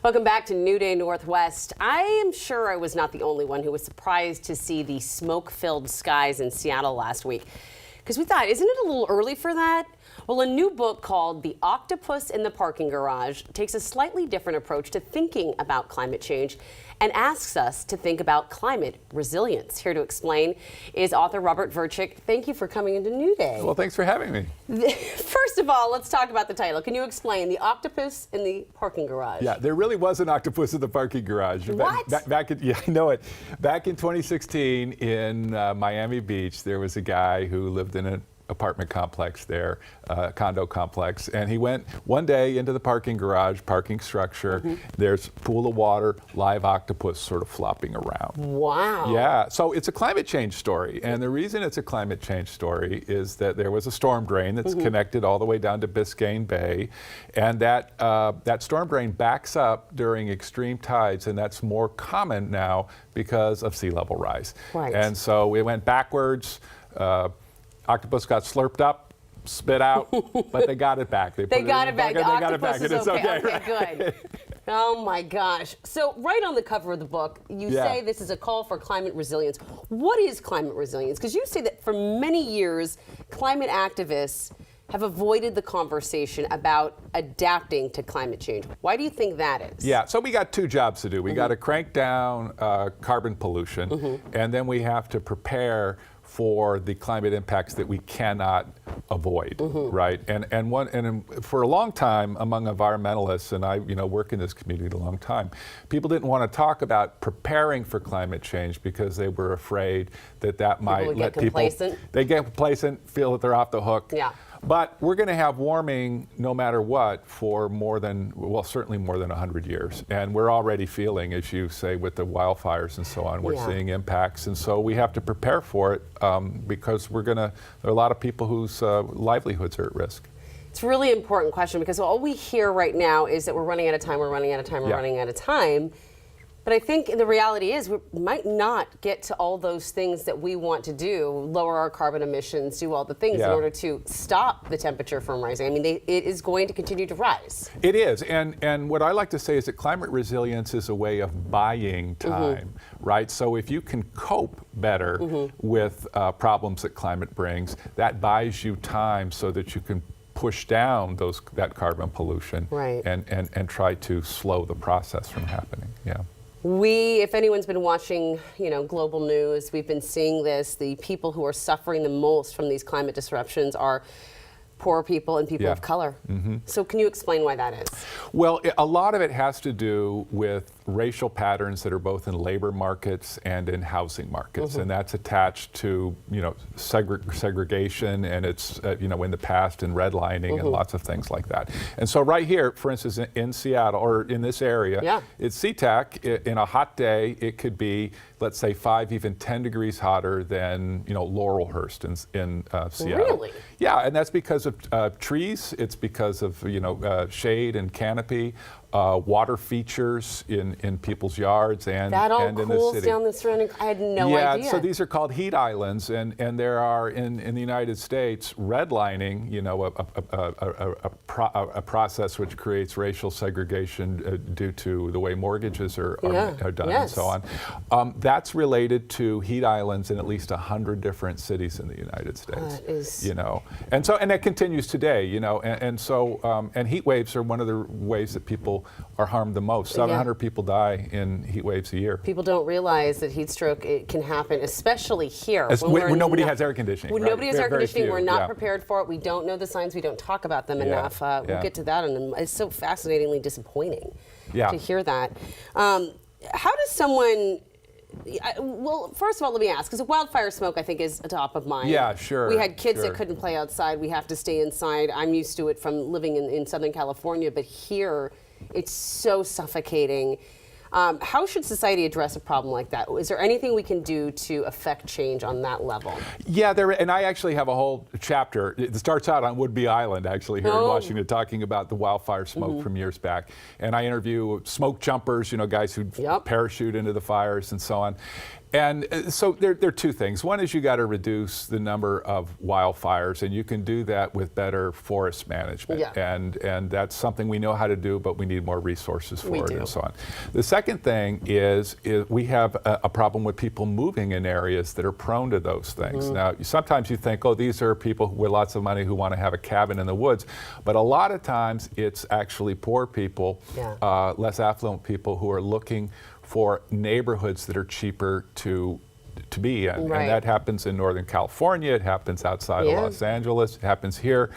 Welcome back to New Day Northwest. I am sure I was not the only one who was surprised to see the smoke-filled skies in Seattle last week. Because we thought, isn't it a little early for that? Well, a new book called The Octopus in the Parking Garage takes a slightly different approach to thinking about climate change and asks us to think about climate resilience. Here to explain is author Robert Verchick. Thank you for coming into New Day. Well, thanks for having me. First of all, let's talk about the title. Can you explain The Octopus in the Parking Garage? Yeah, there really was an octopus in the parking garage. What? Yeah, I know it. Back in 2016 in Miami Beach, there was a guy who lived in an apartment complex there, condo complex, and he went one day into the parking garage, parking structure. There's a pool of water, live octopus sort of flopping around. Wow. Yeah, so it's a climate change story, and the reason it's a climate change story is that there was a storm drain that's connected all the way down to Biscayne Bay, and that storm drain backs up during extreme tides, and that's more common now because of sea level rise. Right. And so we went backwards. Octopus got slurped up, spit out, but they got it back. They got it back. They got it back, and it's okay. Okay, good. Oh my gosh. So right on the cover of the book, you say this is a call for climate resilience. What is climate resilience? Because you say that for many years, climate activists have avoided the conversation about adapting to climate change. Why do you think that is? Yeah, so we got two jobs to do. We got to crank down carbon pollution, and then we have to prepare for the climate impacts that we cannot avoid, right? And for a long time, among environmentalists, and I work in this community a long time, people didn't want to talk about preparing for climate change because they were afraid that might let people they get complacent, feel that they're off the hook. Yeah. But we're going to have warming no matter what for certainly more than 100 years. And we're already feeling, as you say, with the wildfires and so on, we're seeing impacts. And so we have to prepare for it because there are a lot of people whose livelihoods are at risk. It's a really important question because all we hear right now is that we're running out of time, we're running out of time, we're running out of time. But I think the reality is we might not get to all those things that we want to do, lower our carbon emissions, do all the things in order to stop the temperature from rising. I mean, it is going to continue to rise. It is, and what I like to say is that climate resilience is a way of buying time, right? So if you can cope better with problems that climate brings, that buys you time so that you can push down that carbon pollution and try to slow the process from happening. Yeah. If anyone's been watching, global news, we've been seeing this. The people who are suffering the most from these climate disruptions are poor people and people of color. So can you explain why that is? Well, a lot of it has to do with racial patterns that are both in labor markets and in housing markets, and that's attached to segregation, and it's in the past in redlining and lots of things like that. And so right here, for instance, in Seattle or in this area, it's SeaTac. In a hot day, it could be, let's say, 5, even 10 degrees hotter than Laurelhurst in Seattle. Really? Yeah, and that's because of trees. It's because of shade and canopy. Water features in people's yards and in the city. That all cools down the surrounding. I had no idea. Yeah, so these are called heat islands, and there are in the United States redlining, a process which creates racial segregation due to the way mortgages are done and so on. That's related to heat islands in at least 100 different cities in the United States. And that continues today. And heat waves are one of the ways that people are harmed the most. 700 people die in heat waves a year. People don't realize that heat stroke can happen, especially here. When nobody has air conditioning. When nobody has air conditioning, we're not prepared for it. We don't know the signs. We don't talk about them enough. We'll get to that, and it's so fascinatingly disappointing to hear that. How does someone... Well, first of all, let me ask, because wildfire smoke, I think, is top of mind. Yeah, sure. We had kids that couldn't play outside. We have to stay inside. I'm used to it from living in Southern California, but here it's so suffocating. How should society address a problem like that? Is there anything we can do to affect change on that level? Yeah, and I actually have a whole chapter. It starts out on Woodby Island, actually, here in Washington, talking about the wildfire smoke from years back. And I interview smoke jumpers, guys who parachute into the fires and so on. And so there are two things. One is you got to reduce the number of wildfires, and you can do that with better forest management. Yeah. And that's something we know how to do, but we need more resources for it do. and so on. The second thing is we have a problem with people moving in areas that are prone to those things. Now, sometimes you think, oh, these are people with lots of money who want to have a cabin in the woods, but a lot of times it's actually poor people, less affluent people who are looking for neighborhoods that are cheaper to be in. Right. And that happens in Northern California, it happens outside of Los Angeles, it happens here.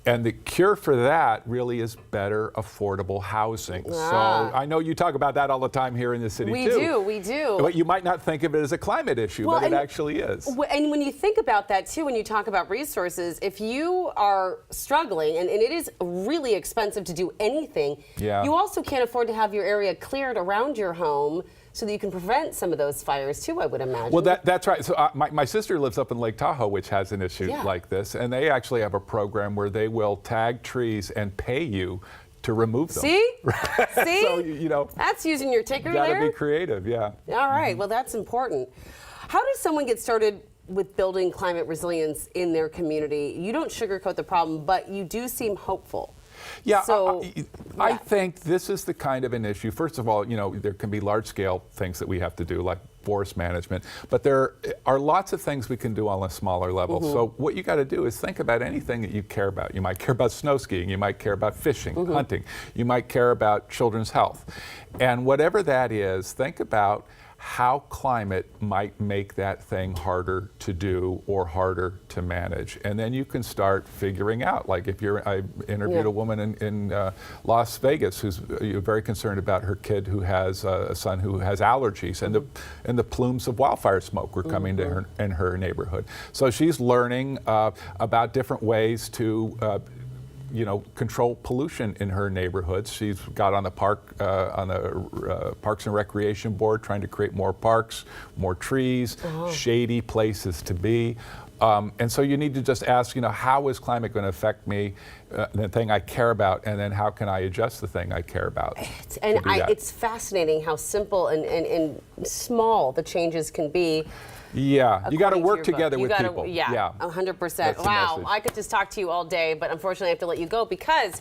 And the cure for that really is better affordable housing. So I know you talk about that all the time here in the city too. We do. But you might not think of it as a climate issue, but it actually is. And when you think about that too, when you talk about resources, if you are struggling, and it is really expensive to do anything, you also can't afford to have your area cleared around your home so that you can prevent some of those fires too, I would imagine. Well, that's right. So my sister lives up in Lake Tahoe, which has an issue like this, and they actually have a program where they will tag trees and pay you to remove them. See? See? So, you know, that's using your ticker there. there. Gotta be creative, yeah. All right, well, that's important. How does someone get started with building climate resilience in their community? You don't sugarcoat the problem, but you do seem hopeful. Yeah, so, I think this is the kind of an issue. First of all, you know, there can be large-scale things that we have to do, like forest management, but there are lots of things we can do on a smaller level. So what you got to do is think about anything that you care about. You might care about snow skiing, you might care about fishing, hunting, you might care about children's health. And whatever that is, think about how climate might make that thing harder to do or harder to manage. And then you can start figuring out, like if I interviewed a woman in Las Vegas who's very concerned about her kid who has a son who has allergies, and the plumes of wildfire smoke were coming to her in her neighborhood. So she's learning about different ways to control pollution in her neighborhoods. She's got on the Parks and Recreation Board, trying to create more parks, more trees, shady places to be. And so you need to just ask, how is climate going to affect me, the thing I care about, and then how can I adjust the thing I care about? It's fascinating how simple and small the changes can be. Yeah, you got to work together with people. Yeah, 100%. Wow, I could just talk to you all day, but unfortunately I have to let you go because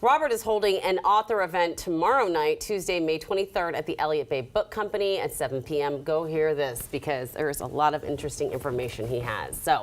Robert is holding an author event tomorrow night, Tuesday, May 23rd at the Elliott Bay Book Company at 7 p.m. Go hear this because there's a lot of interesting information he has. So.